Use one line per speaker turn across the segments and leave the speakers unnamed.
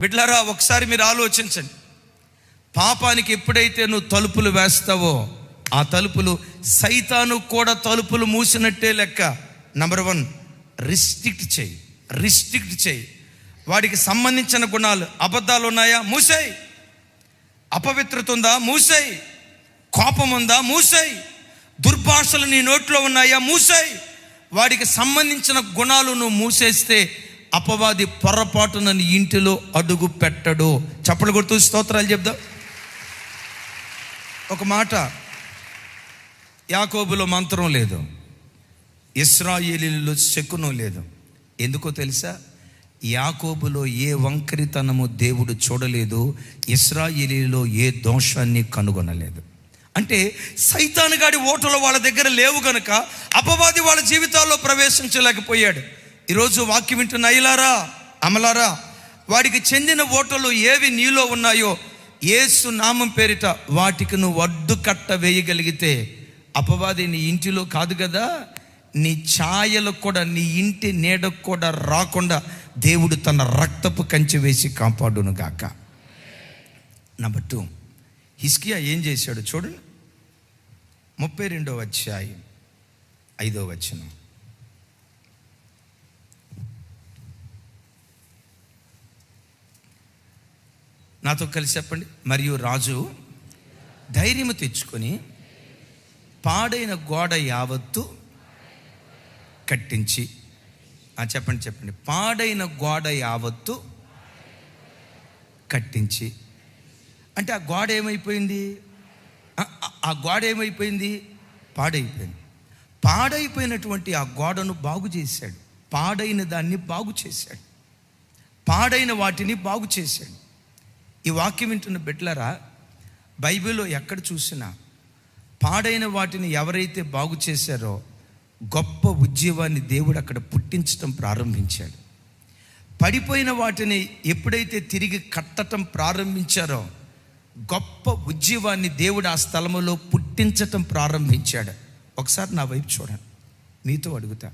బిడ్డలారా, ఒకసారి మీరు ఆలోచించండి. పాపానికి ఎప్పుడైతే నువ్వు తలుపులు వేస్తావో ఆ తలుపులు సైతాను కూడా తలుపులు మూసినట్టే లెక్క. నెంబర్ 1, రిస్ట్రిక్ట్ చేయి. వాడికి సంబంధించిన గుణాలు, అబద్ధాలు ఉన్నాయా, మూసేయి. అపవిత్రత ఉందా, మూసేయి. కోపం ఉందా, మూసేయి. దుర్భాషలు నీ నోట్లో ఉన్నాయా, మూసేయి. వాడికి సంబంధించిన గుణాలు నువ్వు మూసేస్తే అపవాది పొరపాటున నీ ఇంటిలో అడుగు పెట్టడు. చప్పలు కొడుతూ స్తోత్రాలు చెప్దాం. ఒక మాట, యాకోబులో మంత్రం లేదు, ఇశ్రాయేలీయుల్లో శకునం లేదు. ఎందుకో తెలుసా? యాకోబులో ఏ వంకరితనము దేవుడు చూడలేదు, ఇశ్రాయేలీయుల్లో ఏ దోషాన్ని కనుగొనలేదు. అంటే సైతానుగాడి ఓటలు వాళ్ళ దగ్గర లేవు గనుక అపవాది వాళ్ళ జీవితాల్లో ప్రవేశించలేకపోయాడు. ఈరోజు వాక్యం వింటున్న అయ్యలారా, అమలారా, వాడికి చెందిన ఓటలు ఏవి నీలో ఉన్నాయో యేసు నామం పేరిట వాటికి నువ్వు అడ్డుకట్ట వేయగలిగితే అపవాది నీ ఇంటిలో కాదు కదా, నీ ఛాయలకు కూడా, నీ ఇంటి నీడకు కూడా రాకుండా దేవుడు తన రక్తపు కంచె వేసి కాపాడును గాక. నెంబర్ 2, హిజ్కియా ఏం చేశాడు చూడండి. 32వ అధ్యాయం 5వ వచనం. నాతో కలిసి చెప్పండి. మరియు రాజు ధైర్యము తెచ్చుకొని పాడైన గోడ యావత్తు కట్టించి, చెప్పండి, పాడైన గోడ యావత్తు కట్టించి. అంటే ఆ గోడ ఏమైపోయింది? పాడైపోయింది. పాడైపోయినటువంటి ఆ గోడను బాగు చేశాడు. పాడైన దాన్ని బాగు చేశాడు. పాడైన వాటిని బాగు చేశాడు. ఈ వాక్యం వింటున్న బిడ్డలారా, బైబిల్లో ఎక్కడ చూసినా పాడైన వాటిని ఎవరైతే బాగు చేశారో గొప్ప ఉద్యమాన్ని దేవుడు అక్కడ పుట్టించటం ప్రారంభించాడు. పడిపోయిన వాటిని ఎప్పుడైతే తిరిగి కట్టడం ప్రారంభించారో గొప్ప ఉద్యమాన్ని దేవుడు ఆ స్థలములో పుట్టించటం ప్రారంభించాడు. ఒకసారి నా వైపు చూడండి, మీతో అడుగుతా,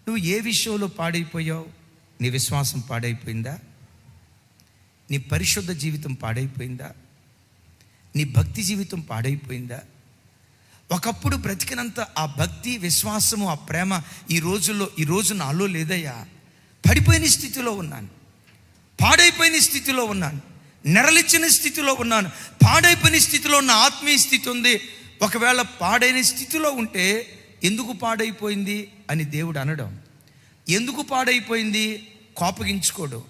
నువ్వు ఏ విషయంలో పాడైపోయావు? నీ విశ్వాసం పాడైపోయిందా? నీ పరిశుద్ధ జీవితం పాడైపోయిందా? నీ భక్తి జీవితం పాడైపోయిందా? ఒకప్పుడు బ్రతికినంత ఆ భక్తి, విశ్వాసము, ఆ ప్రేమ ఈ రోజు నాలో లేదయ్యా. పడిపోయిన స్థితిలో ఉన్నాను, పాడైపోయిన స్థితిలో ఉన్నాను, నెరలిచ్చిన స్థితిలో ఉన్నాను. పాడైపోయిన స్థితిలో ఉన్న ఆత్మీయ స్థితి ఉంది. ఒకవేళ పాడైన స్థితిలో ఉంటే ఎందుకు పాడైపోయింది అని దేవుడు అనడం. ఎందుకు పాడైపోయింది? కోపగించుకోడు.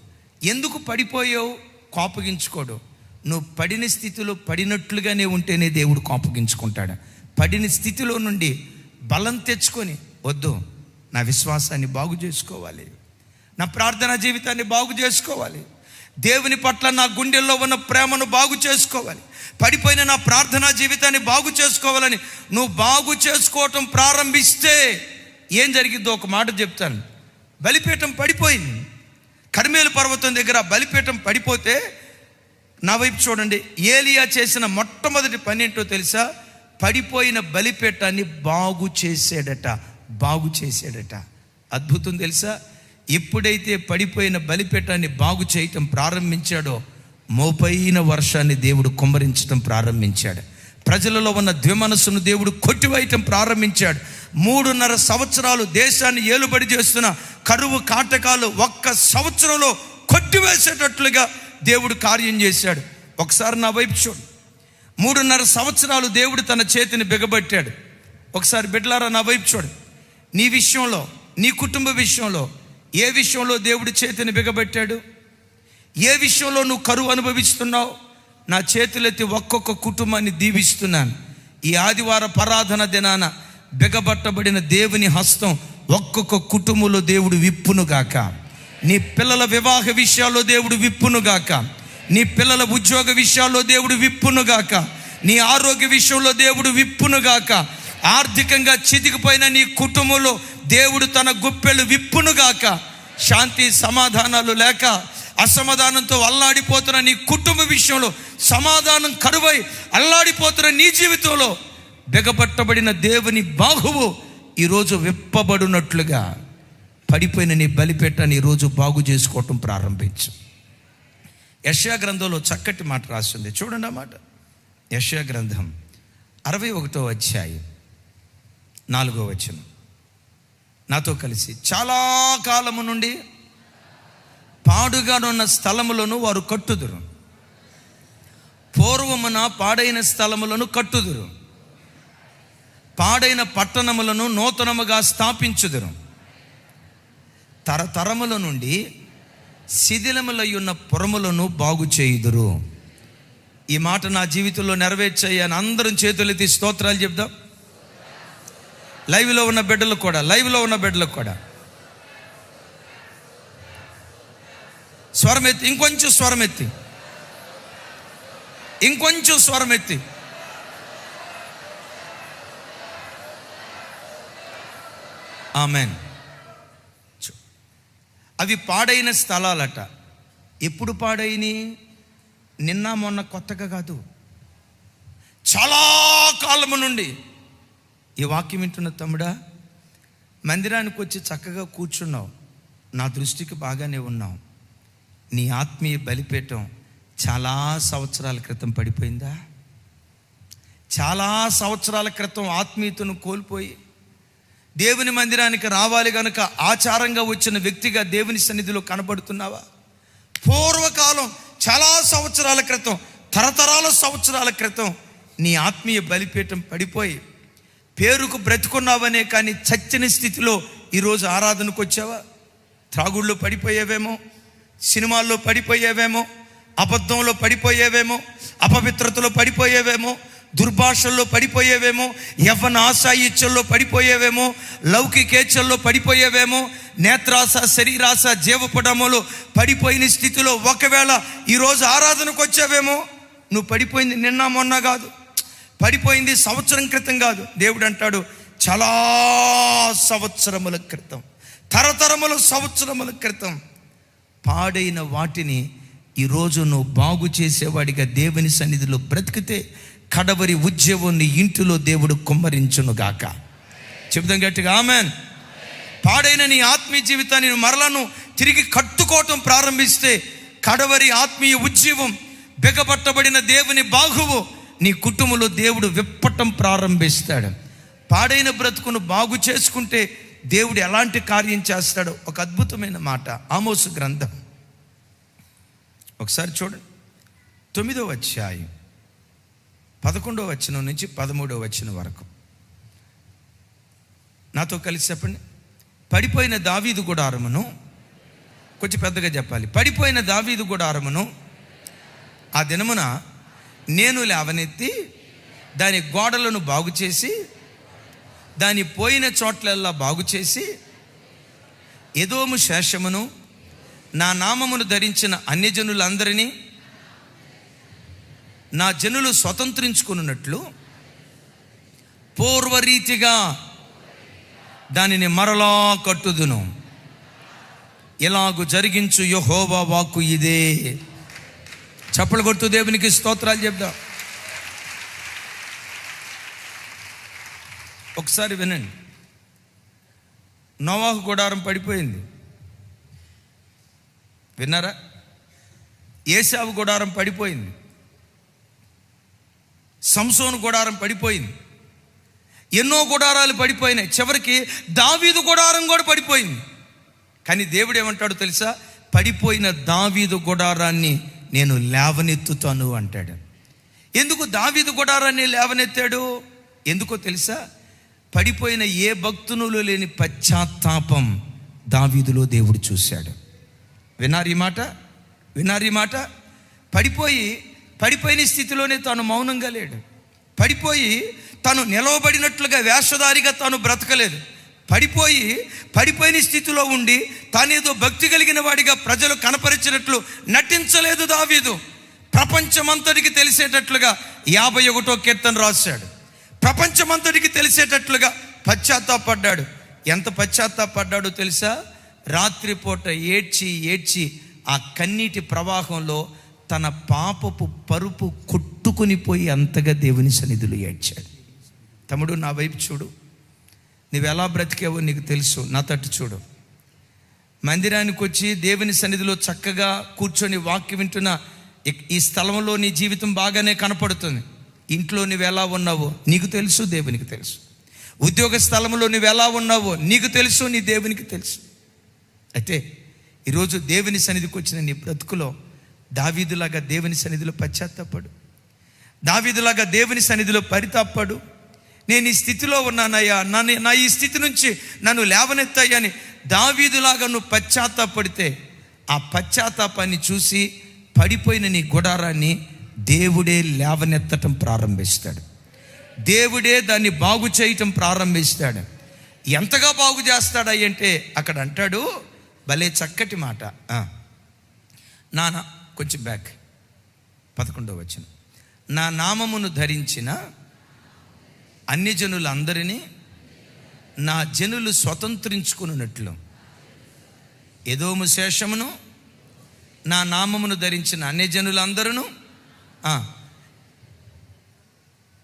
ఎందుకు పడిపోయావు? కోపగించుకోడు. నువ్వు పడిన స్థితిలో పడినట్లుగానే ఉంటేనే దేవుడు కోపగించుకుంటాడు. పడిన స్థితిలో నుండి బలం తెచ్చుకొని, వద్దు, నా విశ్వాసాన్ని బాగు చేసుకోవాలి, నా ప్రార్థనా జీవితాన్ని బాగు చేసుకోవాలి, దేవుని పట్ల నా గుండెల్లో ఉన్న ప్రేమను బాగు చేసుకోవాలి, పడిపోయిన నా ప్రార్థనా జీవితాన్ని బాగు చేసుకోవాలని నువ్వు బాగు చేసుకోవటం ప్రారంభిస్తే ఏం జరిగిద్దో ఒక మాట చెప్తాను. బలిపీఠం పడిపోయింది. కర్మేలు పర్వతం దగ్గర బలిపీఠం పడిపోతే, నా వైపు చూడండి, ఏలియా చేసిన మొట్టమొదటి పని ఏంటో తెలుసా? పడిపోయిన బలిపీఠాన్ని బాగు చేసాడట. అద్భుతం తెలుసా? ఎప్పుడైతే పడిపోయిన బలిపీఠాన్ని బాగు చేయటం ప్రారంభించాడో మోపైన వర్షాన్ని దేవుడు కుమ్మరించడం ప్రారంభించాడు. ప్రజలలో ఉన్న ద్విమనస్సును దేవుడు కొట్టివేయటం ప్రారంభించాడు. 3.5 సంవత్సరాలు దేశాన్ని ఏలుబడి చేస్తున్న కరువు కాటకాలు ఒక్క సంవత్సరంలో కొట్టివేసేటట్లుగా దేవుడు కార్యం చేశాడు. ఒకసారి నా వైపు చూడు. 3.5 సంవత్సరాలు దేవుడు తన చేతిని బిగబట్టాడు. ఒకసారి బిడ్డలారా నా వైపు చూడు. నీ విషయంలో, నీ కుటుంబ విషయంలో ఏ విషయంలో దేవుడు చేతిని బిగబట్టాడు? ఏ విషయంలో నువ్వు కరువు అనుభవిస్తున్నావు? నా చేతులెత్తి ఒక్కొక్క కుటుంబాన్ని దీవిస్తున్నాను. ఈ ఆదివార పరాధన దినాన బిగబట్టబడిన దేవుని హస్తం ఒక్కొక్క కుటుంబంలో దేవుడు విప్పునుగాక. నీ పిల్లల వివాహ విషయాల్లో దేవుడు విప్పునుగాక. నీ పిల్లల ఉద్యోగ విషయాల్లో దేవుడు విప్పునుగాక. నీ ఆరోగ్య విషయంలో దేవుడు విప్పునుగాక. ఆర్థికంగా చితికిపోయిన నీ కుటుంబంలో దేవుడు తన గుప్పెలు విప్పునుగాక. శాంతి సమాధానాలు లేక అసమాధానంతో అల్లాడిపోతున్న నీ కుటుంబ విషయంలో సమాధానం కరువై అల్లాడిపోతున్న నీ జీవితంలో బిగబట్టబడిన దేవుని బాహువు ఈరోజు విప్పబడినట్లుగా పడిపోయిన నీ బలిపీఠాన్ని ఈరోజు బాగు చేసుకోవటం ప్రారంభించు. యెషయా గ్రంథంలో చక్కటి మాట రాస్తుంది, చూడండి ఆ మాట. యెషయా గ్రంథం 61వ అధ్యాయం 4వ వచనం. నాతో కలిసి, చాలా కాలము నుండి పాడుగానున్న స్థలములను వారు కట్టుదురు, పూర్వమున పాడైన స్థలములను కట్టుదురు, పాడైన పట్టణములను నూతనముగా స్థాపించుదురు, తరతరముల నుండి శిథిలములయ్యున్న పురములను బాగు చేయుదురు. ఈ మాట నా జీవితంలో నెరవేర్చాయని అందరం చేతులెత్తి స్తోత్రాలు చెప్దాం. లైవ్లో ఉన్న బిడ్డలకు కూడా స్వరమెత్తి, ఇంకొంచెం స్వరమెత్తి. ఆమెన్. అవి పాడైన స్థలాలట. ఎప్పుడు పాడైనవి? నిన్న మొన్న కొత్తగా కాదు, చాలా కాలము నుండి. ఈ వాక్యం వింటున్న తమ్ముడా, మందిరానికి వచ్చి చక్కగా కూర్చున్నావు, నా దృష్టికి బాగానే ఉన్నావు. నీ ఆత్మీయ బలిపీఠం చాలా సంవత్సరాల క్రితం పడిపోయిందా? చాలా సంవత్సరాల క్రితం ఆత్మీయతను కోల్పోయి దేవుని మందిరానికి రావాలి గనుక ఆచారంగా వచ్చిన వ్యక్తిగా దేవుని సన్నిధిలో కనబడుతున్నావా? పూర్వకాలం, చాలా సంవత్సరాల క్రితం, తరతరాల సంవత్సరాల క్రితం నీ ఆత్మీయ బలిపీఠం పడిపోయి పేరుకు బ్రతుకున్నావనే కానీ చచ్చిన స్థితిలో ఈరోజు ఆరాధనకు వచ్చావా? త్రాగుళ్ళు పడిపోయేవేమో, సినిమాల్లో పడిపోయేవేమో, అబద్ధంలో పడిపోయేవేమో, అపవిత్రతలో పడిపోయేవేమో, దుర్భాషల్లో పడిపోయేవేమో, యవ్వన ఆశా ఇచ్చల్లో పడిపోయేవేమో, లౌకికేచ్ఛల్లో పడిపోయేవేమో, నేత్రాశ, శరీరాశ, జీవపడములో పడిపోయిన స్థితిలో ఒకవేళ ఈరోజు ఆరాధనకు వచ్చావేమో. నువ్వు పడిపోయింది నిన్న మొన్న కాదు, పడిపోయింది సంవత్సరం క్రితం కాదు. దేవుడు అంటాడు, చాలా సంవత్సరముల క్రితం, తరతరముల సంవత్సరముల క్రితం పాడైన వాటిని ఈరోజు నువ్వు బాగు చేసేవాడిగా దేవుని సన్నిధిలో బ్రతికితే కడవరి ఉద్యోగం నీ ఇంటిలో దేవుడు కుమ్మరించునుగాక. చెప్దాం గట్టిగా ఆమెన్. పాడైన నీ ఆత్మీయ జీవితాన్ని మరలను తిరిగి కట్టుకోవటం ప్రారంభిస్తే కడవరి ఆత్మీయ ఉద్యమం, బిగపట్టబడిన దేవుని బాహువు నీ కుటుంబంలో దేవుడు విప్పటం ప్రారంభిస్తాడు. పాడైన బ్రతుకును బాగు చేసుకుంటే దేవుడు ఎలాంటి కార్యం చేస్తాడో ఒక అద్భుతమైన మాట ఆమోసు గ్రంథం ఒకసారి చూడండి. 9వ అధ్యాయం 11వ వచనం నుంచి 13వ వచనం వరకు. నాతో కలిసి చెప్పండి. పడిపోయిన దావీదు గుడారమును, కొంచెం పెద్దగా చెప్పాలి. పడిపోయిన దావీదు గుడారమును ఆ దినమున నేను లేవనెత్తి దాని గోడలను బాగు చేసి, దాని పోయిన చోట్లల్లా బాగు చేసి, ఎదోము శేషమును నా నామమును ధరించిన అన్యజనులందరినీ నా జనులు స్వతంత్రించుకున్నట్లు పూర్వరీతిగా దానిని మరలా కట్టుదును. ఇలాగు జరిగించు యెహోవా వాక్కు ఇదే. చప్పలు కొడుతూ దేవునికి స్తోత్రాలు చెప్దాం. ఒకసారి వినండి. నోవాహు గుడారం పడిపోయింది, విన్నారా? ఏశావు గుడారం పడిపోయింది, సంసోను గుడారం పడిపోయింది, ఎన్నో గుడారాలు పడిపోయినాయి. చివరికి దావీదు గుడారం కూడా పడిపోయింది. కానీ దేవుడు ఏమంటాడు తెలుసా? పడిపోయిన దావీదు గుడారాన్ని నేను లేవనెత్తుతాను అంటాడు. ఎందుకు దావీదు గుడారాన్ని లేవనెత్తాడు? ఎందుకో తెలుసా? పడిపోయిన ఏ భక్తునులో లేని పశ్చాత్తాపం దావీదులో దేవుడు చూశాడు. విన్నారు ఈ మాట? పడిపోయిన స్థితిలోనే తాను మౌనంగా లేడు. తాను నిలవబడినట్లుగా వేషధారిగా తాను బ్రతకలేదు. పడిపోయిన స్థితిలో ఉండి తానేదో భక్తి కలిగిన వాడిగా ప్రజలు కనపరిచినట్లు నటించలేదు దావీదు. ప్రపంచమంతటికి తెలిసేటట్లుగా 51వ కీర్తన రాశాడు. ప్రపంచమంతటికి తెలిసేటట్లుగా పశ్చాత్తాపడ్డాడు. ఎంత పశ్చాత్తాపడ్డాడో తెలుసా? రాత్రిపూట ఏడ్చి ఆ కన్నీటి ప్రవాహంలో తన పాపపు పరుపు కొట్టుకుని పోయి అంతగా దేవుని సన్నిధిలో ఏడ్చాడు. తమ్ముడు, నా వైపు చూడు. నువ్వు ఎలా బ్రతికావో నీకు తెలుసు. నా తట్టు చూడు. మందిరానికి వచ్చి దేవుని సన్నిధిలో చక్కగా కూర్చొని వాక్యం వింటున్న ఈ స్థలంలో నీ జీవితం బాగానే కనపడుతుంది. ఇంట్లో నువ్వు ఎలా ఉన్నావో నీకు తెలుసు, దేవునికి తెలుసు. ఉద్యోగ స్థలంలో నువ్వు ఎలా ఉన్నావో నీకు తెలుసు, నీ దేవునికి తెలుసు. అయితే ఈరోజు దేవుని సన్నిధికి వచ్చిన నీ బ్రతుకులో దావీదులాగా దేవుని సన్నిధిలో పశ్చాత్తాపడు. దావీదులాగా దేవుని సన్నిధిలో పరితాపడు. నేను ఈ స్థితిలో ఉన్నానయ్యా, నా ఈ స్థితి నుంచి నన్ను లేవనెత్తయ్యని దావీదులాగా నువ్వు పశ్చాత్తాపడితే ఆ పశ్చాత్తాపాన్ని చూసి పడిపోయిన నీ గుడారాన్ని దేవుడే లేవనెత్తటం ప్రారంభిస్తాడు. దేవుడే దాన్ని బాగు చేయటం ప్రారంభిస్తాడు. ఎంతగా బాగు చేస్తాడంటే అక్కడ అంటాడు, భలే చక్కటి మాట. నాన్న కొంచెం బ్యాక్ 11వ వచనం. నా నామమును ధరించిన అన్ని జనులందరినీ నా జనులు స్వతంత్రించుకున్నట్లు ఎదోము శేషమును నా నామమును ధరించిన అన్ని జనులందరూ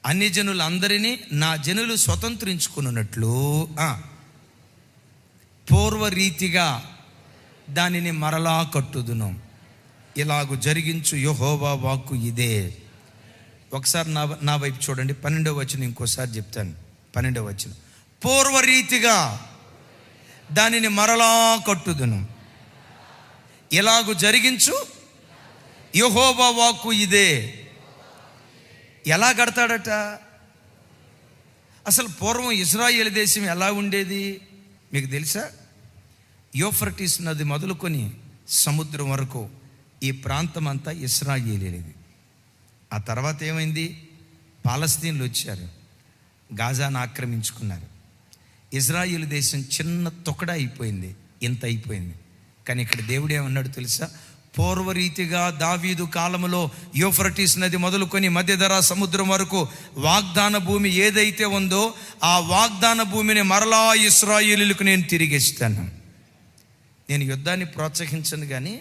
అన్ని జనులందరినీ నా జనులు స్వతంత్రించుకున్నట్లు పూర్వరీతిగా దానిని మరలా కట్టుదును. ఇలాగు జరిగించు యెహోవా వాక్కు ఇదే. ఒకసారి నా వైపు చూడండి. 12వ వచనం ఇంకోసారి చెప్తాను. 12వ వచనం. పూర్వరీతిగా దానిని మరలా కట్టుదును, ఇలాగు జరిగించు యెహోవా వాక్కు ఇదే. ఎలా కడతాడట? అసలు పూర్వం ఇశ్రాయేలు దేశం ఎలా ఉండేది మీకు తెలుసా? యూఫ్రటీస్ నది మొదలుకొని సముద్రం వరకు ఈ ప్రాంతం అంతా ఇశ్రాయేలీది. ఆ తర్వాత ఏమైంది? పాలస్తీన్లు వచ్చారు, గాజాను ఆక్రమించుకున్నారు. ఇజ్రాయేలు దేశం చిన్న తొక్కడా అయిపోయింది, ఇంత అయిపోయింది. కానీ ఇక్కడ దేవుడు ఏమన్నాడు తెలుసా? పూర్వరీతిగా దావీదు కాలంలో యూఫ్రటీస్ నది మొదలుకొని మధ్యధరా సముద్రం వరకు వాగ్దాన భూమి ఏదైతే ఉందో ఆ వాగ్దాన భూమిని మరలా ఇశ్రాయేలీయులకు నేను తిరిగిస్తాను. నేను యుద్ధాన్ని ప్రోత్సహించను, కానీ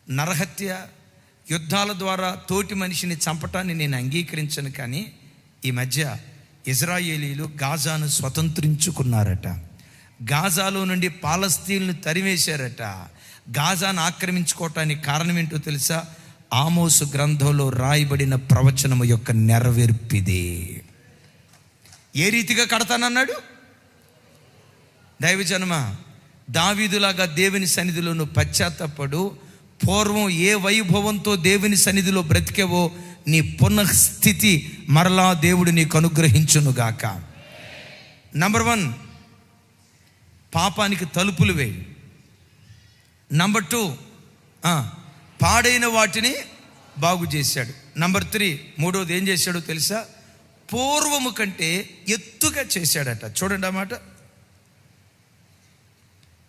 నరహత్య, యుద్ధాల ద్వారా తోటి మనిషిని చంపటాన్ని నేను అంగీకరించను. కానీ ఈ మధ్య ఇజ్రాయేలీలు గాజాను స్వతంత్రించుకున్నారట. గాజాలో నుండి పాలస్తీన్లు తరివేశారట. గాజాను ఆక్రమించుకోవటానికి కారణం ఏంటో తెలుసా? ఆమోసు గ్రంథంలో రాయబడిన ప్రవచనము యొక్క నెరవేర్పిది. ఏ రీతిగా కడతానన్నాడు? దైవజనమ, దావీదులాగా దేవుని సన్నిధిలో నువ్వు పశ్చాత్తాపడు. పూర్వం ఏ వైభవంతో దేవుని సన్నిధిలో బ్రతికేవో నీ పునఃస్థితి మరలా దేవుడు నీకు అనుగ్రహించునుగాక. నంబర్ 1, పాపానికి తలుపులు వేయి. నంబర్ 2, పాడైన వాటిని బాగు చేశాడు. నంబర్ 3, మూడోది ఏం చేశాడో తెలుసా? పూర్వము కంటే ఎత్తుగా చేశాడట. చూడండి ఆ మాట.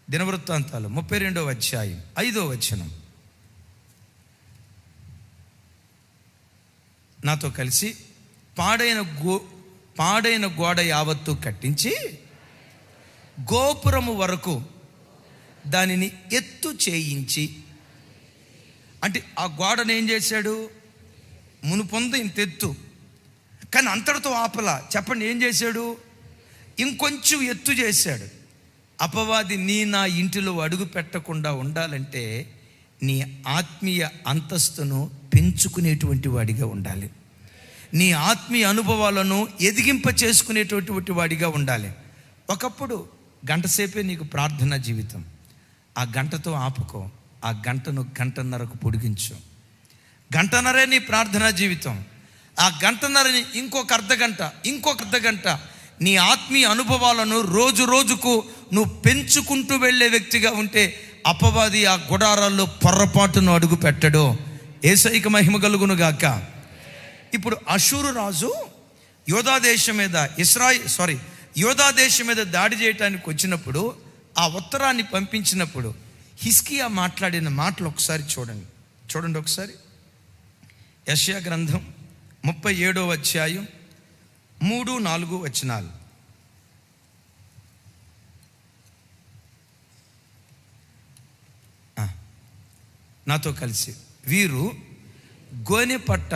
దినవృత్తాంతాలు 32వ అధ్యాయం 5వ వచనం. నాతో కలిసి పాడైన గోడ యావత్తు కట్టించి గోపురము వరకు దానిని ఎత్తు చేయించి. అంటే ఆ గోడను ఏం చేశాడు? మునుపొంద ఇంత ఎత్తు, కానీ అంతటితో ఆపలా. చెప్పండి, ఏం చేశాడు? ఇంకొంచెం ఎత్తు చేశాడు. అపవాది నా ఇంటిలో అడుగు పెట్టకుండా ఉండాలంటే నీ ఆత్మీయ అంతస్తును పెంచుకునేటువంటి వాడిగా ఉండాలి. నీ ఆత్మీయ అనుభవాలను ఎదిగింప చేసుకునేటటువంటి వాడిగా ఉండాలి. ఒకప్పుడు గంట సేపే నీకు ప్రార్థనా జీవితం, ఆ గంటతో ఆపుకో. ఆ గంటను గంటన్నరకు పొడిగించు. గంటన్నరే నీ ప్రార్థనా జీవితం. ఆ గంటన్నరని ఇంకొక అర్ధగంట నీ ఆత్మీయ అనుభవాలను రోజు రోజుకు నువ్వు పెంచుకుంటూ వెళ్ళే వ్యక్తిగా ఉంటే అపవాది ఆ గుడారాల్లో పొర్రపాటును అడుగు పెట్టడు. యేసయ్యకు మహిమ కలుగును గాక. ఇప్పుడు అషూరు రాజు యోధా దేశం మీద దాడి చేయడానికి వచ్చినప్పుడు, ఆ ఉత్తరాన్ని పంపించినప్పుడు హిజ్కియా మాట్లాడిన మాటలు ఒకసారి చూడండి ఒకసారి. యెషయా గ్రంథం 37వ అధ్యాయం 3-4 వచనాలు. నాతో కలిసి. వీరు గోనె పట్ట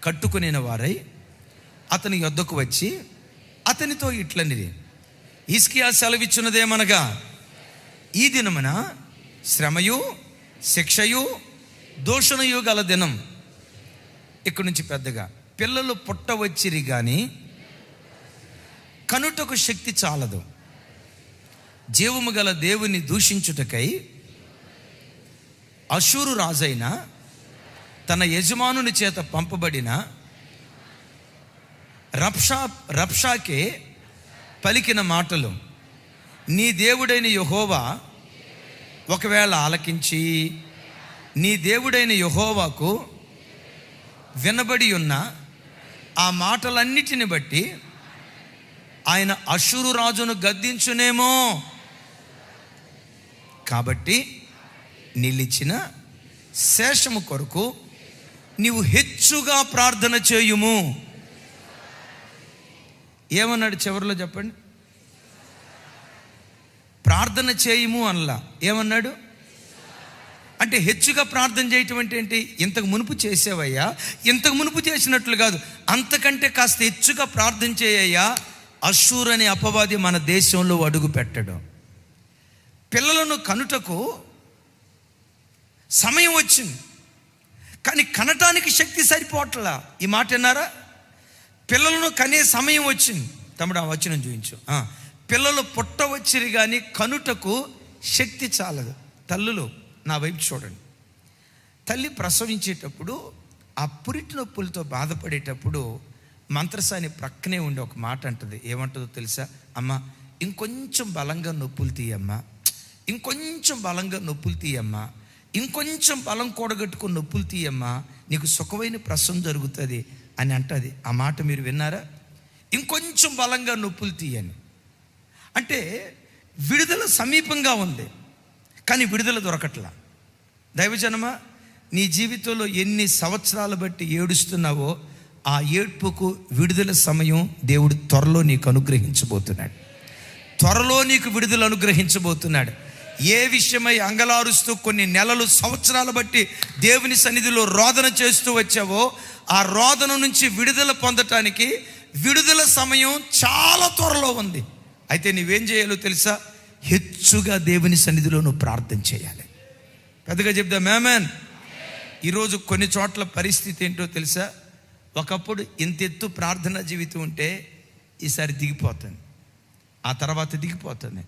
కట్టుకునే వారై అతని యొద్దకు వచ్చి అతనితో ఇట్లనిది, హిజ్కియా సెలవిచ్చున్నదేమనగా, ఈ దినమున శ్రమయు శిక్షయు దూషణయు గల దినం. ఇక్కడి నుంచి పెద్దగా, పిల్లలు పుట్టవచ్చిరి గాని కనుటకు శక్తి చాలదు, జీవము గల దేవుని దూషించుటకై అషూరు రాజైన తన యజమానుని చేత పంపబడిన రబ్షాకే పలికిన మాటలు నీ దేవుడైన యెహోవా ఒకవేళ ఆలకించి నీ దేవుడైన యెహోవాకు వినబడి ఉన్న ఆ మాటలన్నిటిని బట్టి ఆయన అషూరు రాజును గద్దించునేమో. కాబట్టి నిలిచిన శేషము కొరకు నీవు హెచ్చుగా ప్రార్థన చేయుము. ఏమన్నాడు చివరిలో చెప్పండి? ప్రార్థన చేయుము అనలా, ఏమన్నాడు అంటే హెచ్చుగా ప్రార్థన చేయటం అంటే ఏంటి? ఇంతకు మునుపు చేసేవయ్యా, ఇంతకు మునుపు చేసినట్లు కాదు, అంతకంటే కాస్త హెచ్చుగా ప్రార్థన చేయయ్యా. అషూరు అనే అపవాది మన దేశంలో అడుగు పెట్టడం. పిల్లలను కనుటకు సమయం వచ్చింది, కానీ కనటానికి శక్తి సరిపోవట్లా. ఈ మాట విన్నారా? పిల్లలను కనే సమయం వచ్చింది. తమ్ముడు ఆ వచనం చూపించు. పిల్లలు పుట్టవచ్చిరి కానీ కనుటకు శక్తి చాలదు. తల్లులు నా వైపు చూడండి. తల్లి ప్రసవించేటప్పుడు ఆ పురిటి నొప్పులతో బాధపడేటప్పుడు మంత్రసాని ప్రక్కనే ఉండి ఒక మాట అంటుంది. ఏమంటుందో తెలుసా? అమ్మ ఇంకొంచెం బలంగా నొప్పులు తీయమ్మా, ఇంకొంచెం బలంగా నొప్పులు తీయమ్మా, ఇంకొంచెం బలం కూడగట్టుకుని నొప్పులు తీయమ్మా, నీకు సుఖమైన ప్రసవం జరుగుతుంది అని అంటుంది. ఆ మాట మీరు విన్నారా? ఇంకొంచెం బలంగా నొప్పులు తీయని అంటే విడుదల సమీపంగా ఉంది, కానీ విడుదల దొరకట్లా. దైవజనమా, నీ జీవితంలో ఎన్ని సంవత్సరాలు బట్టి ఏడుస్తున్నావో ఆ ఏడ్పుకు విడుదల సమయం దేవుడు త్వరలో నీకు అనుగ్రహించబోతున్నాడు. త్వరలో నీకు విడుదల అనుగ్రహించబోతున్నాడు. ఏ విషయమై అంగలారుస్తూ కొన్ని నెలలు సంవత్సరాలు బట్టి దేవుని సన్నిధిలో రోదన చేస్తూ వచ్చావో ఆ రోదన నుంచి విడుదల పొందటానికి విడుదల సమయం చాలా త్వరలో ఉంది. అయితే నువ్వేం చేయాలో తెలుసా? హెచ్చుగా దేవుని సన్నిధిలో నువ్వు ప్రార్థన చేయాలి. పెద్దగా చెప్దాం ఆమేన్. ఈరోజు కొన్ని చోట్ల పరిస్థితి ఏంటో తెలుసా? ఒకప్పుడు ఇంత ఎత్తు ప్రార్థనా జీవితం ఉంటే ఈసారి దిగిపోతుంది, ఆ తర్వాత దిగిపోతుంది,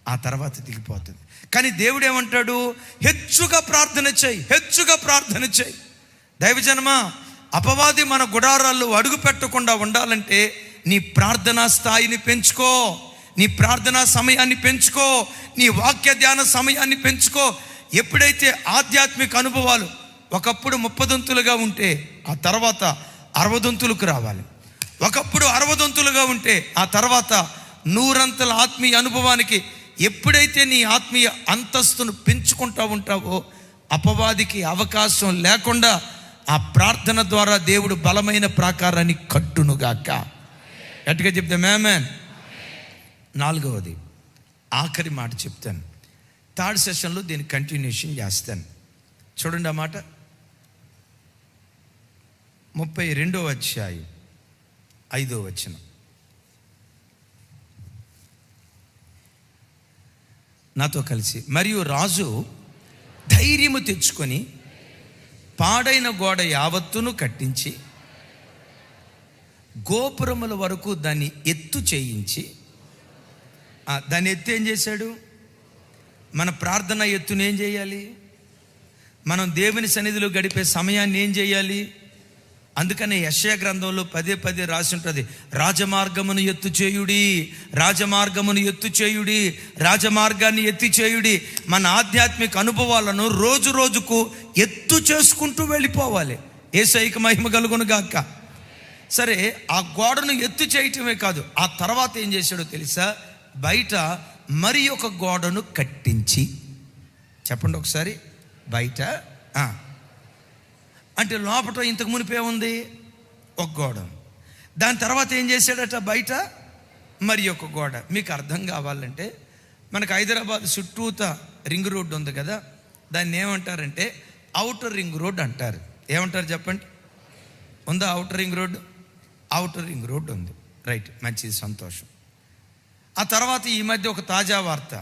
ఆ తర్వాత దిగిపోతుంది. కానీ దేవుడు ఏమంటాడు? హెచ్చుగా ప్రార్థన చేయి, హెచ్చుగా ప్రార్థన చేయి. దైవజనమా, అపవాది మన గుడారాల్లో అడుగు పెట్టకుండా ఉండాలంటే నీ ప్రార్థనా స్థాయిని పెంచుకో, నీ ప్రార్థనా సమయాన్ని పెంచుకో, నీ వాక్య ధ్యాన సమయాన్ని పెంచుకో. ఎప్పుడైతే ఆధ్యాత్మిక అనుభవాలు ఒకప్పుడు 30 ఉంటే ఆ తర్వాత 60 రావాలి. ఒకప్పుడు 60 ఉంటే ఆ తర్వాత 100 ఆత్మీయ అనుభవానికి ఎప్పుడైతే నీ ఆత్మీయ అంతస్తును పెంచుకుంటూ ఉంటావో అపవాదికి అవకాశం లేకుండా ఆ ప్రార్థన ద్వారా దేవుడు బలమైన ప్రాకారాన్ని కట్టునుగాక. గట్టిగా చెప్తాం ఆమేన్. 4వది ఆఖరి మాట చెప్తాను. 3rd సెషన్లో దీన్ని కంటిన్యూషన్ చేస్తాను. చూడండి ఆ మాట. 32వ అధ్యాయం 5వ వచనం. నాతో కలిసి, మరియు రాజు ధైర్యము తెచ్చుకొని పాడైన గోడ యావత్తును కట్టించి గోపురముల వరకు దాన్ని ఎత్తు చేయించి, దాన్ని ఎత్తు ఏం చేశాడు? మన ప్రార్థన ఎత్తును ఏం చేయాలి? మనం దేవుని సన్నిధిలో గడిపే సమయాన్ని ఏం చేయాలి? అందుకనే యెషయా గ్రంథంలో 10 రాసి ఉంటుంది, రాజమార్గమును ఎత్తు చేయుడి, రాజమార్గమును ఎత్తు చేయుడి, రాజమార్గాన్ని ఎత్తి చేయుడి. మన ఆధ్యాత్మిక అనుభవాలను రోజు రోజుకు ఎత్తు చేసుకుంటూ వెళ్ళిపోవాలి. యేసయ్యకు మహిమ కలుగును గాక. సరే, ఆ గోడను ఎత్తు చేయటమే కాదు, ఆ తర్వాత ఏం చేశాడో తెలుసా? బయట మరి ఒక గోడను కట్టించి, చెప్పండి ఒకసారి, బయట అంటే లోపల ఇంతకు మునిపే ఉంది ఒక గోడ, దాని తర్వాత ఏం చేశాడట? బయట మరి ఒక గోడ. మీకు అర్థం కావాలంటే మనకు హైదరాబాద్ చుట్టూత రింగ్ రోడ్డు ఉంది కదా, దాన్ని ఏమంటారంటే అవుటర్ రింగ్ రోడ్ అంటారు. ఏమంటారు చెప్పండి? ఉందా outer ring road? Outer ring road ఉంది, రైట్, మంచిది, సంతోషం. ఆ తర్వాత ఈ మధ్య ఒక తాజా వార్త,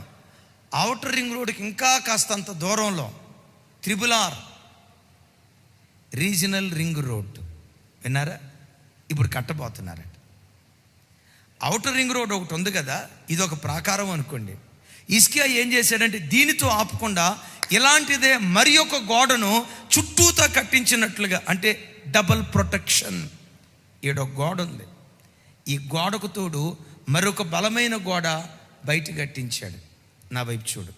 ఔటర్ రింగ్ రోడ్కి ఇంకా కాస్తంత దూరంలో RRR రీజనల్ రింగ్ రోడ్, విన్నారా? ఇప్పుడు కట్టబోతున్నారట. ఔటర్ రింగ్ రోడ్ ఒకటి ఉంది కదా, ఇది ఒక ప్రాకారం అనుకోండి. హిజ్కియా ఏం చేశాడంటే దీనితో ఆపకుండా ఇలాంటిదే మరి ఒక గోడను చుట్టూతా కట్టించినట్లుగా, అంటే డబల్ ప్రొటెక్షన్. ఈడొక గోడ ఉంది, ఈ గోడకు తోడు మరొక బలమైన గోడ బయట కట్టించాడు. నా వైపు చూడు.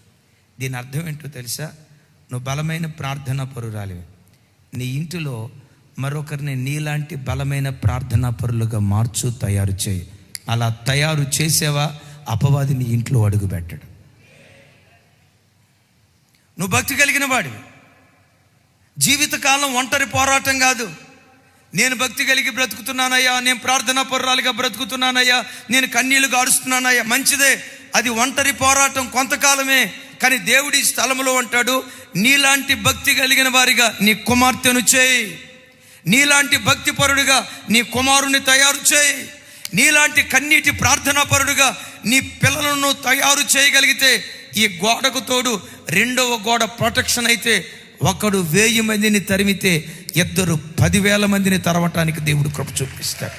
దీని అర్థం ఏంటో తెలుసా? నువ్వు బలమైన ప్రార్థనా పరురాలివి. నీ ఇంటిలో మరొకరిని నీలాంటి బలమైన ప్రార్థనా పరులుగా తయారు చేయి. అలా తయారు చేసేవా, అపవాది నీ ఇంట్లో అడుగు పెట్టడు. నువ్వు భక్తి కలిగిన వాడివి. జీవితకాలం ఒంటరి పోరాటం కాదు. నేను భక్తి కలిగి బ్రతుకుతున్నానయ్యా, నేను ప్రార్థనా పరురాలుగా బ్రతుకుతున్నానయ్యా, నేను కన్నీళ్లు గారుస్తున్నానయ్యా, మంచిదే. అది ఒంటరి పోరాటం కొంతకాలమే. కానీ దేవుడి స్థలంలో అంటాడు, నీలాంటి భక్తి కలిగిన వారిగా నీ కుమార్తెను చేయి, నీలాంటి భక్తి పరుడుగా నీ కుమారుని తయారు చేయి, నీలాంటి కన్నీటి ప్రార్థనా పరుడుగా నీ పిల్లలను తయారు చేయగలిగితే ఈ గోడకు తోడు రెండవ గోడ ప్రొటెక్షన్ అయితే, ఒకడు 1000 మందిని తరిమితే ఇద్దరు 10,000 మందిని తరవటానికి దేవుడు కృప చూపిస్తాడు.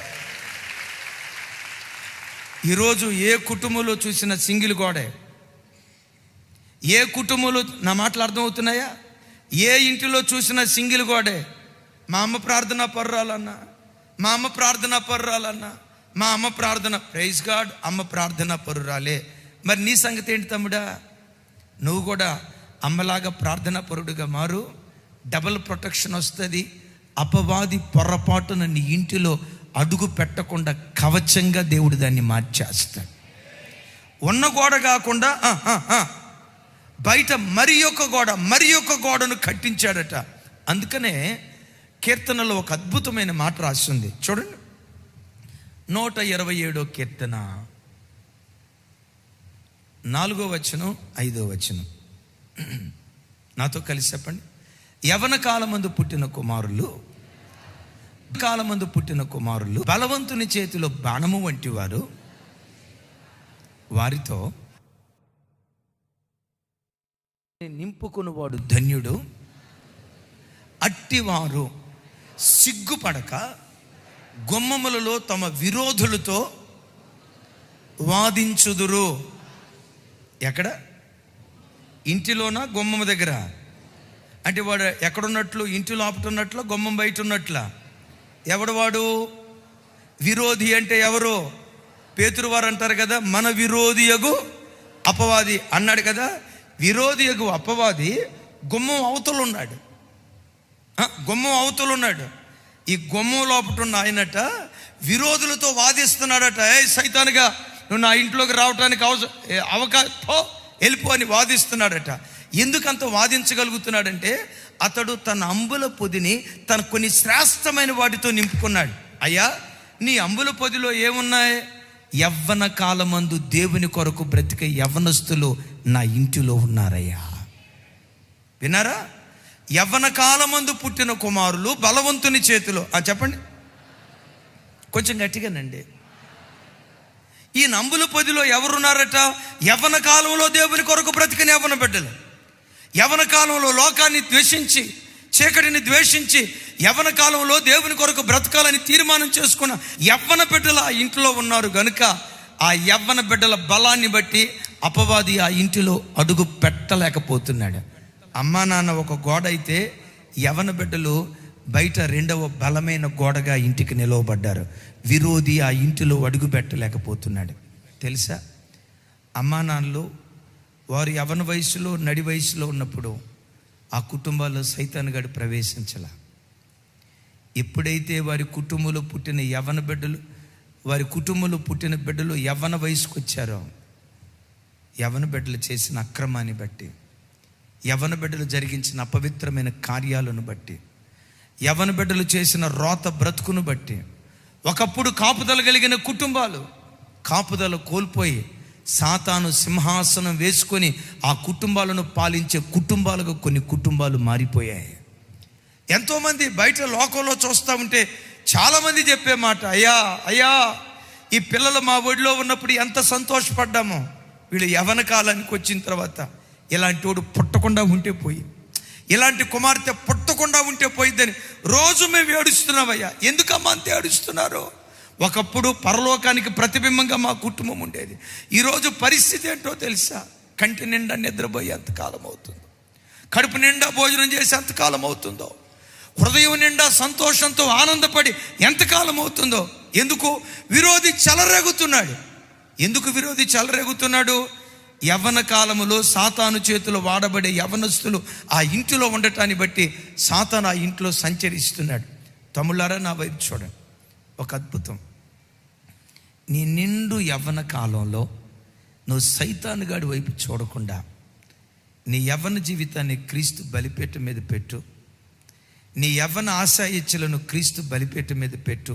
ఈరోజు ఏ కుటుంబంలో చూసిన సింగిల్ గోడే, ఏ కుటుంబంలో, నా మాటలు అర్థమవుతున్నాయా? ఏ ఇంటిలో చూసిన సింగిల్ గోడే. మా అమ్మ ప్రార్థన పర్రాలన్నా, మా అమ్మ ప్రార్థన పర్రాలన్నా, మా అమ్మ ప్రార్థన, ప్రైజ్ గాడ్, అమ్మ ప్రార్థన పరురాలే. మరి నీ సంగతి ఏంటి తమ్ముడా? నువ్వు కూడా అమ్మలాగా ప్రార్థనా పరుడుగా మారు. డబల్ ప్రొటెక్షన్ వస్తుంది. అపవాది పొరపాటున నీ ఇంటిలో అడుగు పెట్టకుండా కవచంగా దేవుడు దాన్ని మార్చేస్తాడు. ఉన్న గోడ కాకుండా బయట మరి ఒక గోడను కట్టించాడట. అందుకనే కీర్తనలో ఒక అద్భుతమైన మాట రాసింది చూడండి. 127వ కీర్తన 4వ వచనం 5వ వచనం. నాతో కలిసి చెప్పండి. యవన కాలమందు పుట్టిన కుమారులు బలవంతుని చేతిలో బాణము వంటి వారు, వారితో నింపుకునివాడు ధన్యుడు. అట్టివారు సిగ్గుపడక గుమ్మములలో తమ విరోధులతో వాదించుదురు. ఎక్కడ? ఇంటిలోనా, గుమ్మం దగ్గర? అంటే వాడు ఎక్కడున్నట్లు? ఇంటి లోపటున్నట్లు, గుమ్మం బయట ఉన్నట్ల? ఎవడు వాడు? విరోధి అంటే ఎవరు? పేతురు వారు అంటారు కదా, మన విరోధియగు అపవాది అన్నాడు కదా. విరోధియగు అపవాది గుమ్మం అవతలు ఉన్నాడు. గుమ్మం అవతలు ఉన్నాడు. ఈ గుమ్మం లోపట ఉన్న ఆయనట విరోధులతో వాదిస్తున్నాడట. సైతానుగా నువ్వు నా ఇంట్లోకి రావడానికి అవకాశం వెళ్ళిపో అని వాదిస్తున్నాడట. ఎందుకంత వాదించగలుగుతున్నాడంటే అతడు తన అంబుల పొదిని తన కొన్ని శ్రేష్టమైన వాటితో నింపుకున్నాడు. అయ్యా, నీ అంబుల పొదిలో ఏమున్నాయి? యవ్వన కాలమందు దేవుని కొరకు బ్రతికే యవ్వనస్తులు నా ఇంటిలో ఉన్నారయ్యా. విన్నారా? యవ్వన కాలమందు పుట్టిన కుమారులు బలవంతుని చేతిలో. చెప్పండి కొంచెం గట్టిగానండి. ఈ నంబుల పొదిలో ఎవరున్నారట? యవ్వన కాలంలో దేవుని కొరకు బ్రతికిన యవ్వన బిడ్డలు. యవ్వన కాలంలో లోకాన్ని ద్వేషించి, చీకటిని ద్వేషించి, యవ్వన కాలంలో దేవుని కొరకు బ్రతకాలని తీర్మానం చేసుకున్న యవ్వన బిడ్డలు ఆ ఇంట్లో ఉన్నారు గనుక ఆ యవ్వన బిడ్డల బలాన్ని బట్టి అపవాది ఆ ఇంటిలో అడుగు పెట్టలేకపోతున్నాడు. అమ్మా నాన్న ఒక గోడ అయితే యవ్వన బిడ్డలు బయట రెండవ బలమైన గోడగా ఇంటికి నిలవబడ్డారు. విరోధి ఆ ఇంటిలో అడుగు పెట్టలేకపోతున్నాడు. తెలుసా? అమ్మా నాన్నలు వారు యవ్వన వయసులో, నడి వయసులో ఉన్నప్పుడు ఆ కుటుంబాల్లో సైతాను గడు ప్రవేశించాల. ఎప్పుడైతే వారి కుటుంబంలో పుట్టిన యవ్వన బిడ్డలు, వారి కుటుంబంలో పుట్టిన బిడ్డలు యవ్వన వయసుకు వచ్చారో, యవ్వన బిడ్డలు చేసిన అక్రమాన్ని బట్టి, యవ్వన బిడ్డలు జరిగించిన అపవిత్రమైన కార్యాలను బట్టి, యవ్వన బిడ్డలు చేసిన రోత బ్రతుకును బట్టి, ఒకప్పుడు కాపుదల కలిగిన కుటుంబాలు కాపుదల కోల్పోయి సాతాను సింహాసనం వేసుకొని ఆ కుటుంబాలను పాలించే కుటుంబాలుగా కొన్ని కుటుంబాలు మారిపోయాయి. ఎంతోమంది బయట లోకంలో చూస్తూ ఉంటే చాలామంది చెప్పే మాట, అయ్యా అయ్యా ఈ పిల్లలు మా ఒడిలో ఉన్నప్పుడు ఎంత సంతోషపడ్డామో, వీళ్ళు యవ్వన కాలానికి వచ్చిన తర్వాత ఇలాంటి వాడు పుట్టకుండా ఉంటే పోయి, ఇలాంటి కుమార్తె పుట్టకుండా ఉంటే పోయిద్దని రోజు మేము ఏడుస్తున్నామయ్యా. ఎందుకమ్మా అంతే ఏడుస్తున్నారు? ఒకప్పుడు పరలోకానికి ప్రతిబింబంగా మా కుటుంబం ఉండేది. ఈరోజు పరిస్థితి ఏంటో తెలుసా? కంటి నిండా నిద్రపోయి ఎంతకాలం అవుతుందో, కడుపు నిండా భోజనం చేసి ఎంతకాలం అవుతుందో, హృదయం నిండా సంతోషంతో ఆనందపడి ఎంతకాలం అవుతుందో. ఎందుకు? విరోధి చెలరేగుతున్నాడు. ఎందుకు విరోధి చెలరేగుతున్నాడు? యవ్వన కాలములో సాతాను చేతులు వాడబడే యవ్వనస్తులు ఆ ఇంటిలో ఉండటాన్ని బట్టి సాతాను ఆ ఇంట్లో సంచరిస్తున్నాడు. తమ్ముళ్ళారా, నా వైపు చూడండి, ఒక అద్భుతం. నీ నిండు యవ్వన కాలంలో నువ్వు సైతాను గాడి వైపు చూడకుండా నీ యవ్వన జీవితాన్ని క్రీస్తు బలిపీఠం మీద పెట్టు. నీ యవ్వన ఆశాయిచ్చలను క్రీస్తు బలిపీఠం మీద పెట్టు.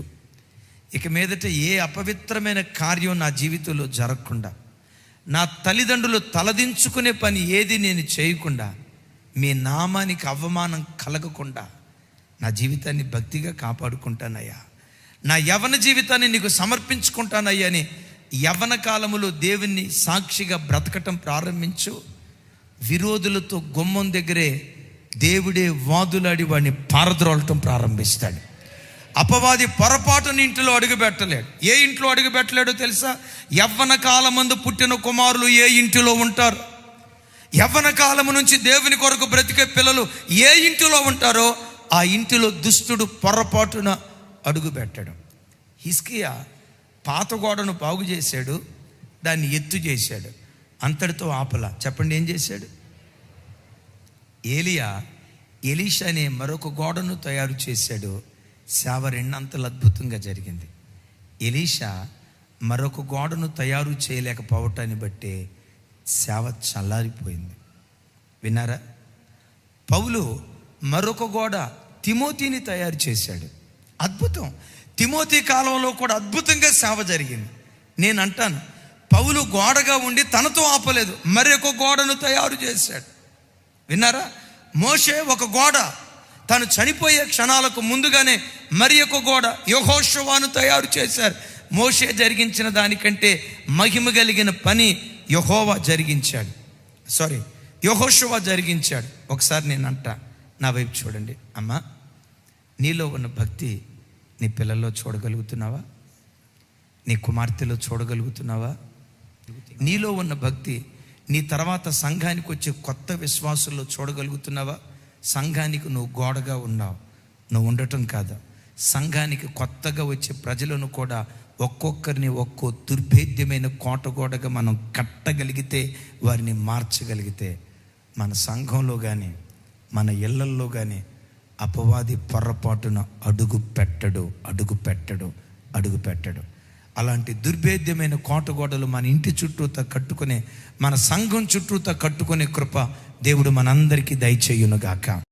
ఇక మీదట ఏ అపవిత్రమైన కార్యం నా జీవితంలో జరగకుండా, నా తల్లిదండ్రులు తలదించుకునే పని ఏది నేను చేయకుండా, మీ నామానికి అవమానం కలగకుండా నా జీవితాన్ని భక్తిగా కాపాడుకుంటానయ్యా, నా యవ్వన జీవితాన్ని నీకు సమర్పించుకుంటానయ్యా అని యవ్వన కాలములో దేవుణ్ణి సాక్షిగా బ్రతకటం ప్రారంభించు. విరోధులతో గుమ్మం దగ్గరే దేవుడే వాదులాడి వాడిని పారద్రోలటం ప్రారంభిస్తాడు. అపవాది పొరపాటుని ఇంటిలో అడుగుపెట్టలేడు. ఏ ఇంట్లో అడుగుపెట్టలేడో తెలుసా? యవ్వన కాలమందు పుట్టిన కుమారులు ఏ ఇంటిలో ఉంటారు, యవ్వన కాలము నుంచి దేవుని కొరకు బ్రతికే పిల్లలు ఏ ఇంటిలో ఉంటారో ఆ ఇంటిలో దుష్టుడు పొరపాటున అడుగుపెట్టడం. హిజ్కియా పాత గోడను బాగు చేశాడు, దాన్ని ఎత్తు చేశాడు, అంతటితో ఆపల. చెప్పండి, ఏం చేశాడు? ఏలియా ఎలీషా అనే మరొక గోడను తయారు చేశాడు. సేవ రెండంతలు అద్భుతంగా జరిగింది. ఎలీషా మరొక గోడను తయారు చేయలేకపోవటాన్ని బట్టి సేవ చల్లారిపోయింది. విన్నారా? పౌలు మరొక గోడ తిమోతిని తయారు చేశాడు. అద్భుతం. తిమోతి కాలంలో కూడా అద్భుతంగా సేవ జరిగింది. నేను అంటాను, పౌలు గోడగా ఉండి తనతో ఆపలేదు, మరొక గోడను తయారు చేశాడు. విన్నారా? మోషే ఒక గోడ, తను చనిపోయే క్షణాలకు ముందుగానే మరి ఒక గోడ యెహోషువను తయారు చేశారు. మోషే జరిగించిన దానికంటే మహిమ కలిగిన పని యెహోవా జరిగించాడు. యెహోషువ జరిగించాడు. ఒకసారి నేను అంటా, నా వైపు చూడండి. అమ్మా, నీలో ఉన్న భక్తి నీ పిల్లల్లో చూడగలుగుతున్నావా? నీ కుమార్తెలో చూడగలుగుతున్నావా? నీలో ఉన్న భక్తి నీ తర్వాత సంఘానికి వచ్చే కొత్త విశ్వాసుల్లో చూడగలుగుతున్నావా? సంఘానికి నువ్వు గోడగా ఉన్నావు, నువ్వు ఉండటం కాదు, సంఘానికి కొత్తగా వచ్చే ప్రజలను కూడా ఒక్కొక్కరిని ఒక్కో దుర్భేద్యమైన కోటగోడగా మనం కట్టగలిగితే, వారిని మార్చగలిగితే, మన సంఘంలో కానీ మన ఇళ్లల్లో కానీ అపవాది పొరపాటున అడుగు పెట్టడు. అలాంటి దుర్భేద్యమైన కోటగోడలు మన ఇంటి చుట్టూతా కట్టుకునే, మన సంఘం చుట్టూతా కట్టుకునే కృప దేవుడు మనందరికీ దయచేయునుగాక.